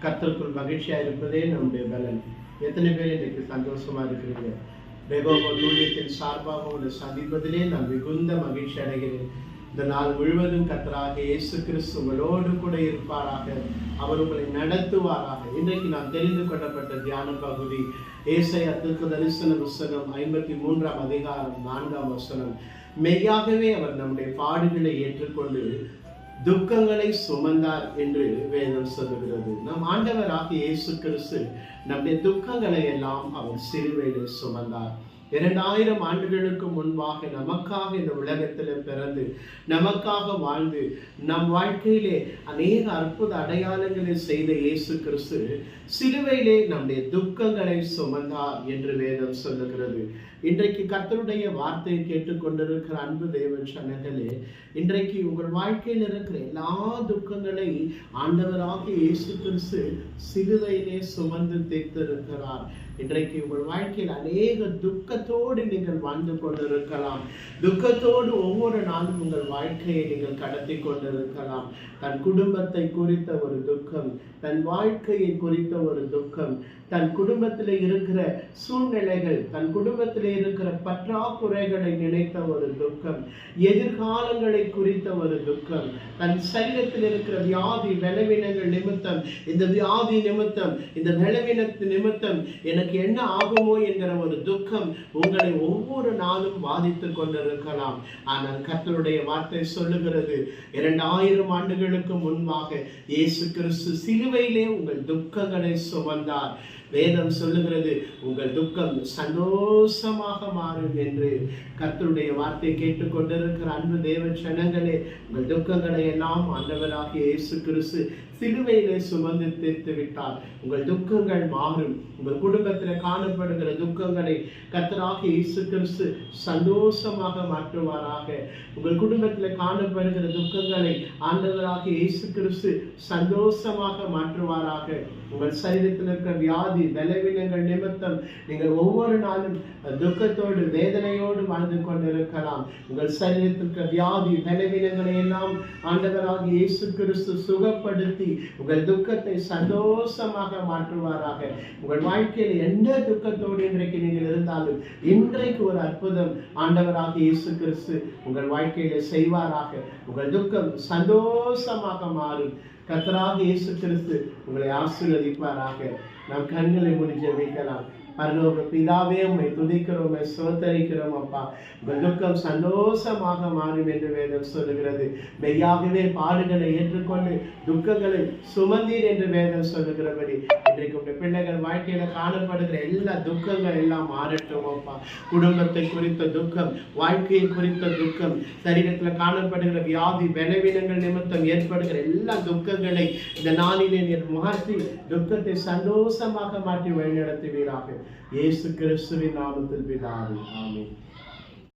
கர்த்தருக்குள் மகிழ்ச்சியா இருப்பதே நம்முடைய பலன். எத்தனை பேர் இன்றைக்கு சந்தோஷமா இருக்கிறீங்க? வேகோப ஊழியத்தின் சார்பாக உங்களை சந்திப்பதிலே நான் மிகுந்த மகிழ்ச்சி அடைகிறேன். இந்த நாள் முழுவதும் கர்த்தராக இயேசு கிறிஸ்து உங்களோடு கூட இருப்பாராக, அவர் உங்களை நடத்துவாராக. இன்றைக்கு நான் தெரிந்து கொள்ளப்பட்ட தியான பகுதி ஏசாயா தீர்க்கதரிசன புத்தகம் 53ஆம் அதிகாரம் 4ஆம் வசனம். மெய்யாகவே அவர் நம்முடைய பாடுகளை ஏற்றுக்கொண்டு துக்கங்களை சுமந்தார் என்று வேதம் சொல்லுகிறது. நம் ஆண்டவராகிய இயேசு கிறிஸ்து நம்முடைய துக்கங்களை எல்லாம் அவர் சிலுவையிலே சுமந்தார். 2000 ஆண்டுகளுக்கு முன்பாக நமக்காக இந்த உலகத்தில் பிறந்து நமக்காக வாழ்ந்து நம் வாழ்க்கையிலே அநேக அற்புத அடையாளங்களை செய்த இயேசு கிறிஸ்து சிலுவையிலே நம்முடைய துக்கங்களை சுமந்தார் என்று வேதம் சொல்லுகிறது. இன்றைக்கு கர்த்தருடைய வார்த்தையை கேட்டுக்கொண்டிருக்கிற அன்பு தேவ ஜனங்களே, இன்றைக்கு உங்கள் வாழ்க்கையில் இருக்கிற எல்லா துக்கங்களை ஆண்டவராக இயேசு கிறிஸ்து சிலுவையிலே சுமந்து தீர்த்திருக்கிறார். இன்றைக்கு உங்கள் வாழ்க்கையில் அநேக துக்கத்தோடு நீங்கள் வாழ்ந்து கொண்டிருக்கலாம். துக்கத்தோடு ஒவ்வொரு நாளும் உங்கள் வாழ்க்கையை நீங்கள் கடத்தி கொண்டிருக்கலாம். தன் குடும்பத்தை குறித்த ஒரு துக்கம், தன் வாழ்க்கையை குறித்த ஒரு துக்கம், தன் குடும்பத்தில் இருக்கிற சூழ்நிலைகள், தன் குடும்பத்தில் இருக்கிற பற்றாக்குறைகளை நினைத்த ஒரு துக்கம், எதிர்காலங்களை குறித்த ஒரு துக்கம், தன் சரீரத்தில் இருக்கிற வியாதி பலவீனங்கள் நிமித்தம், இந்த வியாதி நிமித்தம், இந்த பலவீனத்து நிமித்தம் எனக்கு என்ன ஆகுமோ என்கிற ஒரு துக்கம் உங்களை ஒவ்வொரு நாளும் பாதித்துக் கொண்டிருக்கலாம். ஆனால் கர்த்தருடைய வார்த்தை சொல்லுகிறது, 2000 ஆண்டுகளுக்கு முன்பாக இயேசு கிறிஸ்து சிலுவையிலே உங்கள் துக்கங்களை சுமந்தார். வேதம் சொல்லுகிறது, உங்கள் துக்கம் சந்தோஷமாக மாறும் என்று. கர்த்தருடைய வார்த்தையை கேட்டுக்கொண்டிருக்கிற அன்பு தேவ ஜனங்களே, உங்கள் துக்கங்களை எல்லாம் ஆண்டவராகிய இயேசு கிறிஸ்து சிலுவையிலே சுமந்து தீர்த்து விட்டார். உங்கள் துக்கங்கள் மாறும். உங்கள் குடும்பத்தில் காணப்படுகிற துக்கங்களை கர்த்தராகிய இயேசு கிறிஸ்து சந்தோஷமாக மாற்றுவாராக. உங்கள் குடும்பத்தில் காணப்படுகிற துக்கங்களை ஆண்டவராகிய இயேசு கிறிஸ்து சந்தோஷமாக மாற்றுவாராக. உங்கள் சரீரத்தில் இருக்கிற வியாதி பலவீனங்கள் நிமித்தம் நீங்கள் ஒவ்வொரு நாளும் துக்கத்தோடு வேதனையோடு வாழ்ந்து கொண்டிருக்கலாம். உங்கள் சரீரத்தில் இருக்கிற வியாதி பலவீனங்களை எல்லாம் ஆண்டவராகிய இயேசு கிறிஸ்து சுகப்படுத்தி உங்கள் துக்கத்தை சந்தோஷமாக மாற்றுவாராக. உங்கள் வாழ்க்கையில் எந்த துக்கத்தோடு இன்றைக்கு நீங்கள் இருந்தாலும் இன்றைக்கு ஒரு அற்புதம் ஆண்டவராகிய இயேசு கிறிஸ்து உங்கள் வாழ்க்கையில செய்வாராக. உங்கள் துக்கம் சந்தோஷமாக மாறும். கர்த்தராகிய இயேசு கிறிஸ்து உங்களை ஆசீர்வதிப்பாராக. நாம் கண்களை மூடி ஜெபிக்கலாம். பரலோக பிதாவே, உம்மை துதிக்கிறோம், ஸ்தோத்தரிக்கிறோம் அப்பா. உங்கள் துக்கம் சந்தோஷமாக மாறும் என்று வேதம் சொல்லுகிறது. மெய்யாகவே பாடுகளை ஏற்றுக்கொண்டு துக்கங்களை சுமந்தீர் என்று வேதம் சொல்லுகிறபடி இன்றைக்கு உங்கள் பிள்ளைகள் வாழ்க்கையில காணப்படுகிற எல்லா துக்கங்கள் எல்லாம் மாறட்டும் அப்பா. குடும்பத்தை குறித்த துக்கம், வாழ்க்கையை குறித்த துக்கம், சரீரத்தில் காணப்படுகிற வியாதி பலவீனங்கள் நிமித்தம் ஏற்படுகிற எல்லா துக்கங்களை இந்த நாளிலே நீர் மாற்றி துக்கத்தை சந்தோஷமாக மாற்றி வழிநடத்துவீராக. இயேசு கிறிஸ்துவின் நாமத்தில் பிதாவே, ஆமென்.